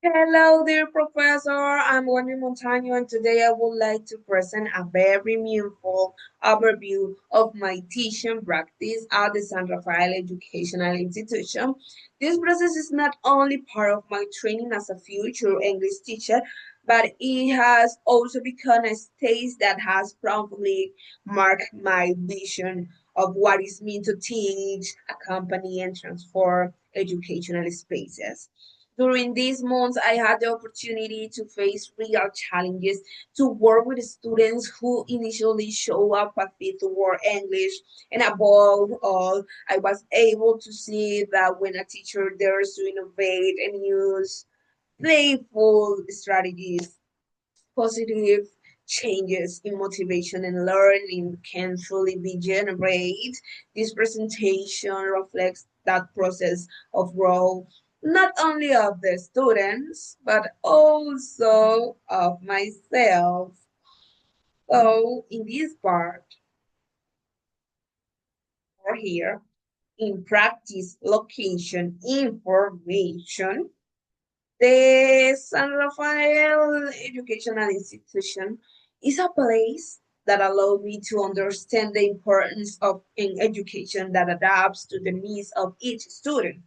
Hello, dear professor. I'm Wendy Montaño, and today I would like to present a very meaningful overview of my teaching practice at the San Rafael Educational Institution. This process is not only part of my training as a future English teacher, but it has also become a stage that has profoundly marked my vision of what it means to teach, accompany, and transform educational spaces. During these months, I had the opportunity to face real challenges, to work with students who initially show up apathy toward English, and above all, I was able to see that when a teacher dares to innovate and use playful strategies, positive changes in motivation and learning can truly be generated. This presentation reflects that process of growth, not only of the students, but also of myself. So, in this part, or here, in practice location information, the San Rafael Educational Institution is a place that allowed me to understand the importance of an education that adapts to the needs of each student.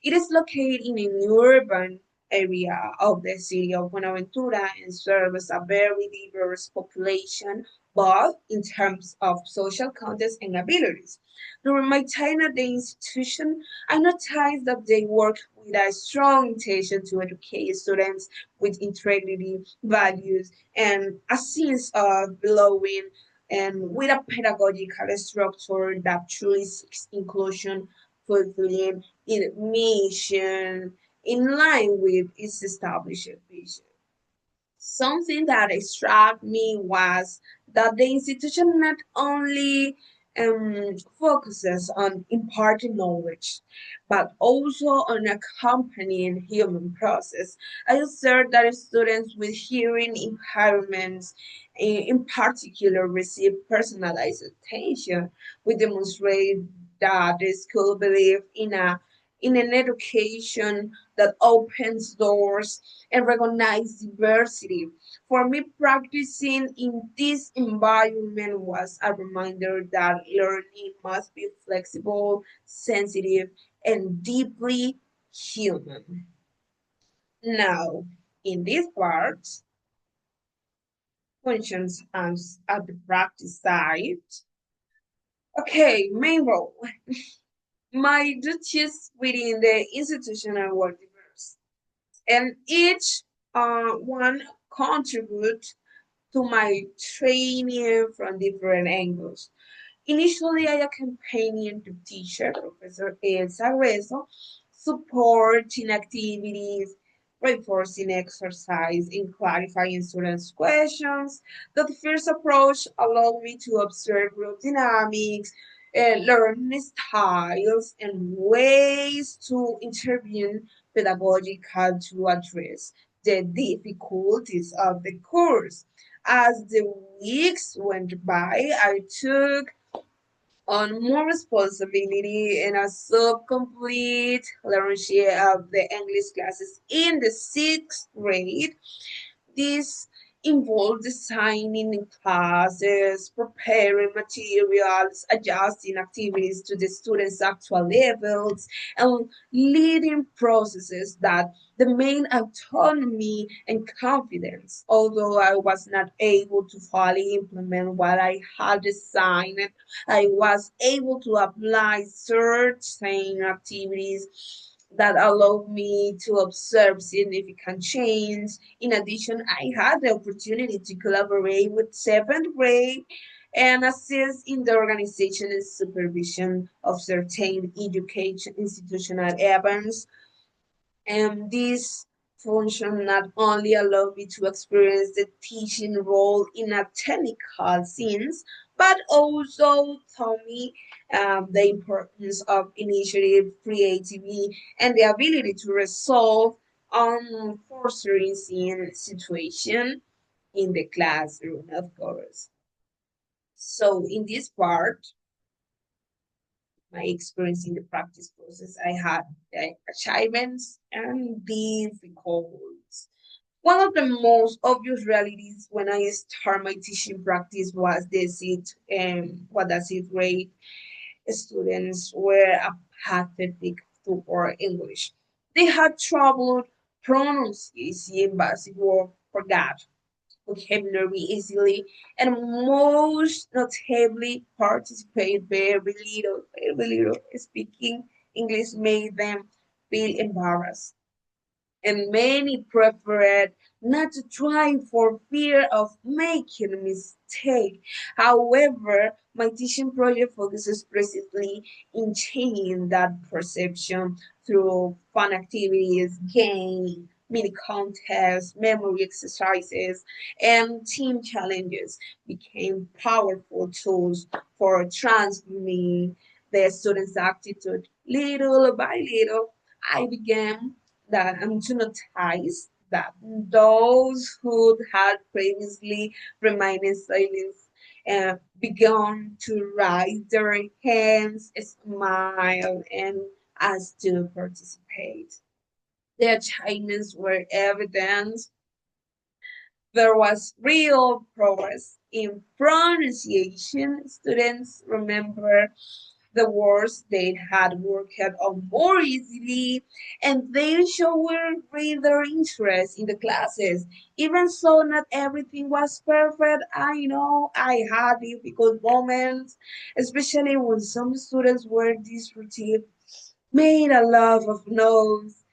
It is located in an urban area of the city of Buenaventura and serves a very diverse population, both in terms of social context and abilities. During my time at the institution, I noticed that they work with a strong intention to educate students with integrity, values, and a sense of belonging, and with a pedagogical structure that truly seeks inclusion, fulfilling its mission in line with its established vision. Something that struck me was that the institution not only focuses on imparting knowledge, but also on accompanying human process. I observed that students with hearing impairments, in particular, receive personalized attention. We demonstrate that the school believe in an education that opens doors and recognize diversity. For me, practicing in this environment was a reminder that learning must be flexible, sensitive, and deeply human. Now, in this part, functions as at the practice side. Okay, main role. My duties within the institution were diverse, and each one contribute to my training from different angles. Initially, I accompanied the teacher, Professor Elsa Rezo, supporting activities, reinforcing exercise, and clarifying students' questions. The first approach allowed me to observe group dynamics, learning styles, and ways to intervene pedagogical to address the difficulties of the course. As the weeks went by, I took on more responsibility and a sub-complete leadership of the English classes in the sixth grade. This involved designing classes, preparing materials, adjusting activities to the students' actual levels, and leading processes that the main autonomy and confidence. Although I was not able to fully implement what I had designed, I was able to apply certain activities that allowed me to observe significant change. In addition, I had the opportunity to collaborate with seventh grade and assist in the organization and supervision of certain education institutional events. And this function not only allowed me to experience the teaching role in a technical sense, but also taught me the importance of initiative, creativity, and the ability to resolve unforeseen situation in the classroom, of course. So in this part, my experience in the practice process, I had achievements and difficult. One of the most obvious realities when I started my teaching practice was the sixth grade students were apathetic toward English. They had trouble pronouncing basic words, forgot vocabulary easily, and most notably participate very little. Speaking English made them feel embarrassed, and many preferred not to try for fear of making a mistake. However, my teaching project focuses precisely in changing that perception through fun activities, games, mini contests, memory exercises, and team challenges became powerful tools for transforming the students' attitude. Little by little, I began that to notice that those who had previously remained in silence began to raise their hands, smile, and ask to participate. Their achievements were evident. There was real progress in pronunciation. Students remember the words they had worked on more easily, and they showed greater interest in the classes. Even so, not everything was perfect. I know I had difficult moments, especially when some students were disruptive, made a lot of noise,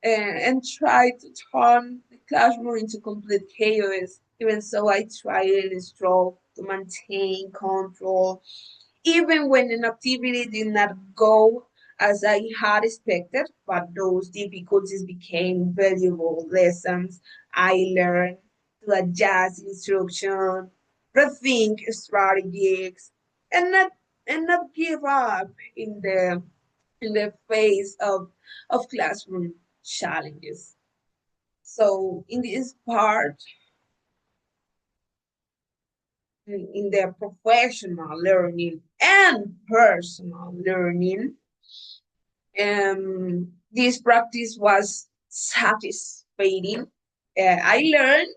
and tried to turn the classroom into complete chaos. Even so, I tried and strove to maintain control even when an activity did not go as I had expected, but those difficulties became valuable lessons. I learned to adjust instruction, rethink strategies, and not give up in the face of classroom challenges. So in this part, in the professional learning and personal learning, this practice was satisfying. I learned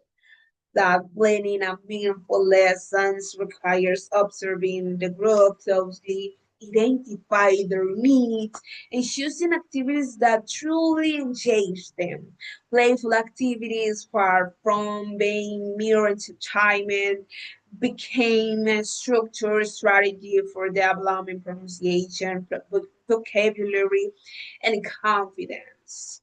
that planning and meaningful lessons requires observing the group closely, identify their needs, and choosing activities that truly engage them. Playful activities, far from being mere entertainment, became a structured strategy for developing pronunciation, vocabulary, and confidence.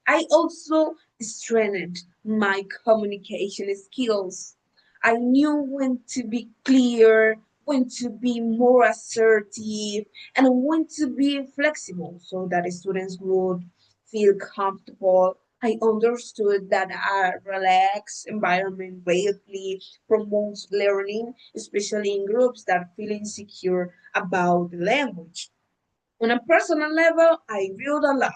I also strengthened my communication skills. I knew when to be clear, when to be more assertive, and when to be flexible so that students would feel comfortable. I understood that a relaxed environment greatly promotes learning, especially in groups that feel insecure about the language. On a personal level, I grew a lot.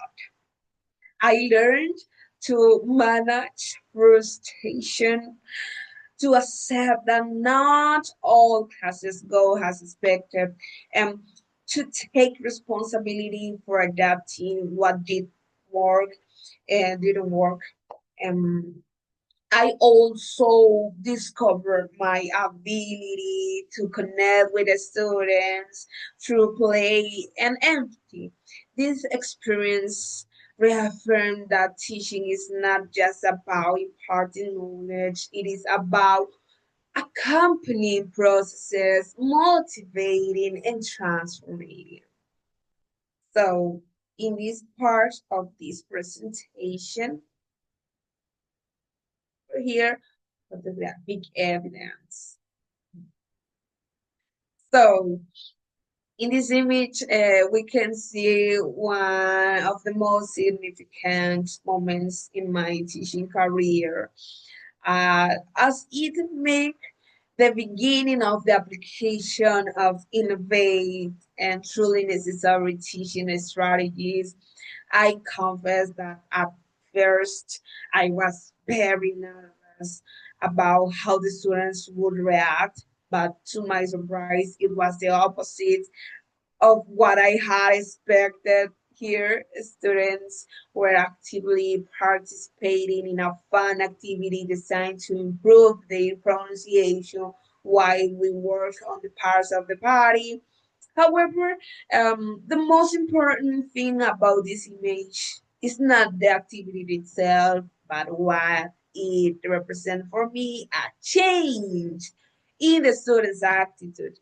I learned to manage frustration, to accept that not all classes go as expected, and to take responsibility for adapting what did work and didn't work. Um, I also discovered my ability to connect with the students through play and empathy. This experience reaffirmed that teaching is not just about imparting knowledge, it is about accompanying processes, motivating and transforming. So, in this part of this presentation, here photographic evidence. So in this image, we can see one of the most significant moments in my teaching career, as it makes the beginning of the application of innovate and truly necessary teaching strategies. I confess that at first I was very nervous about how the students would react, but to my surprise, it was the opposite of what I had expected. Here, students were actively participating in a fun activity designed to improve their pronunciation while we work on the parts of the body. However, the most important thing about this image is not the activity itself, but what it represents for me a change in the student's attitude.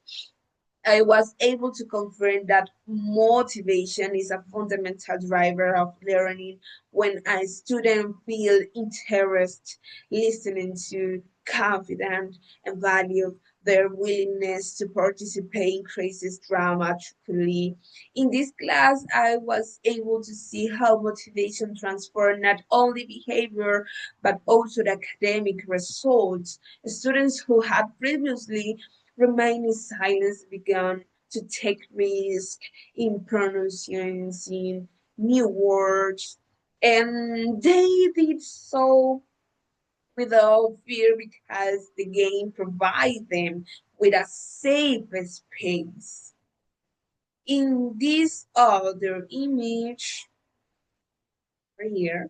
I was able to confirm that motivation is a fundamental driver of learning. When a student feels interest, listening to, confident, and value, their willingness to participate increases dramatically. In this class, I was able to see how motivation transforms not only behavior but also the academic results. Students who had previously remaining silence began to take risks in pronouncing new words, and they did so without fear because the game provides them with a safe space. In this other image right here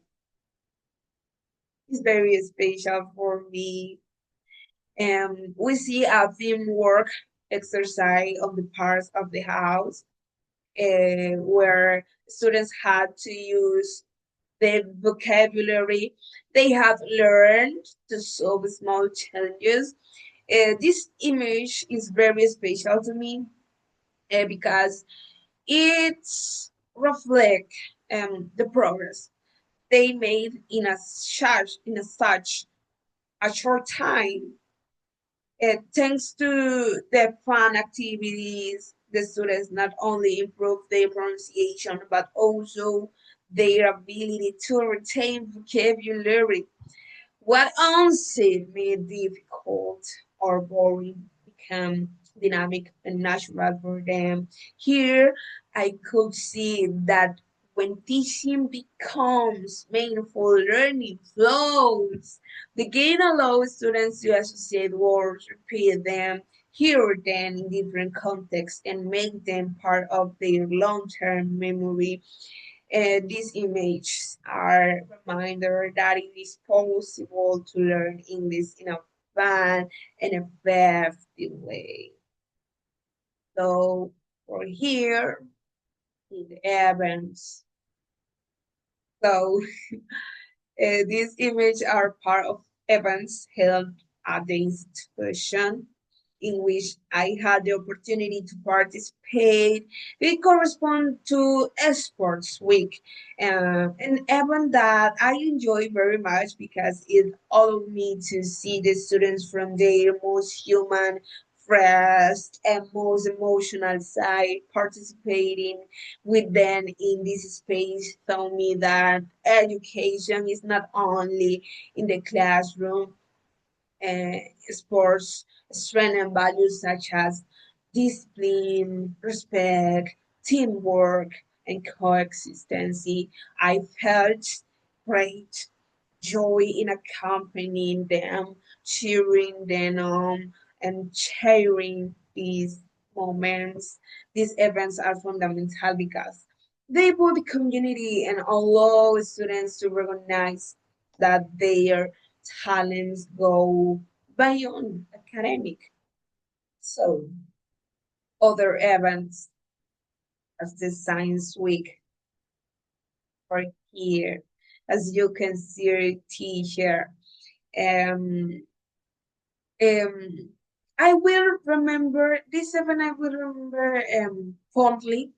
is very special for me. We see a teamwork exercise on the parts of the house where students had to use the vocabulary they have learned to solve small challenges. This image is very special to me because it reflects the progress they made in such a short time. Thanks to the fun activities, the students not only improve their pronunciation but also their ability to retain vocabulary. What once made difficult or boring become dynamic and natural for them. Here, I could see that when teaching becomes meaningful, learning flows. The game allows students to associate words, repeat them, hear them in different contexts, and make them part of their long-term memory. These images are a reminder that it is possible to learn English in a fun and effective way. So for here, in the events. So these images are part of events held at the institution in which I had the opportunity to participate. It corresponds to Sports Week, an event that I enjoy very much because it allowed me to see the students from their most human, fresh, and most emotional side participating with them in this space taught me that education is not only in the classroom, sports strength and values such as discipline, respect, teamwork, and coexistency. I felt great joy in accompanying them, cheering them on, and sharing these moments. These events are fundamental because they build the community and allow students to recognize that their talents go beyond academic. So, other events as the Science Week are here. As you can see, teacher. Um, um, I will remember this event. I will remember fondly.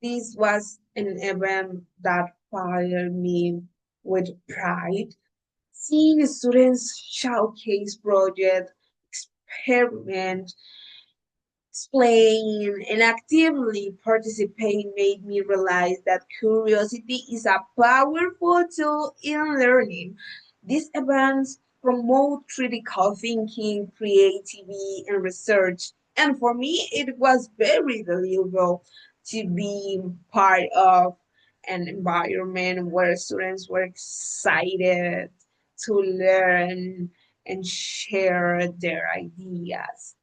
This was an event that fired me with pride. Seeing students showcase project, experiment, explain, and actively participate made me realize that curiosity is a powerful tool in learning. These events promote critical thinking, creativity, and research. And for me, it was very valuable to be part of an environment where students were excited to learn and share their ideas.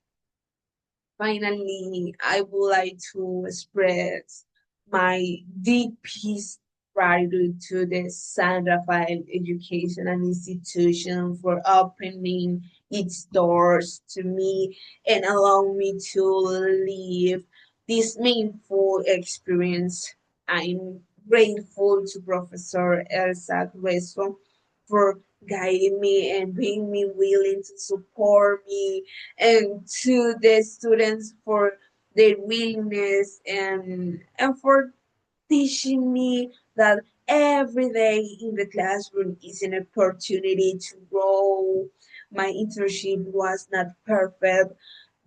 Finally, I would like to express my deepest gratitude to the San Rafael Education and Institution for opening its doors to me and allowing me to live this meaningful experience. I'm grateful to Professor Elsa Grueso for guiding me and being me willing to support me, and to the students for their willingness and for teaching me that every day in the classroom is an opportunity to grow. My internship was not perfect.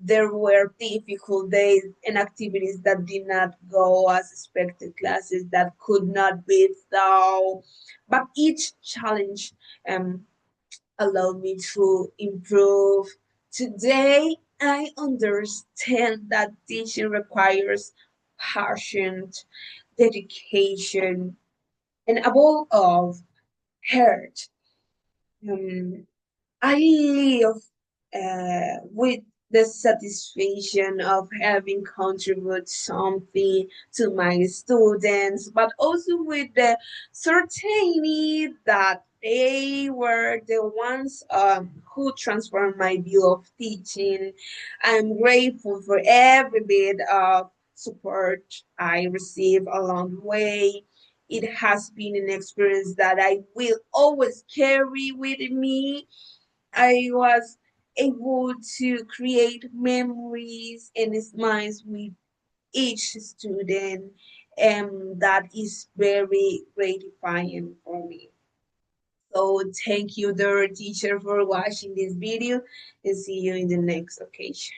There were difficult days and activities that did not go as expected, classes that could not be thought, but each challenge um, allowed me to improve. Today, I understand that teaching requires passion, dedication, and above all, heart. Um, I live with the satisfaction of having contributed something to my students, but also with the certainty that they were the ones who transformed my view of teaching. I'm grateful for every bit of support I received along the way. It has been an experience that I will always carry with me. I was able to create memories and smiles with each student, and that is very gratifying for me. So thank you, dear teacher, for watching this video, and see you in the next occasion.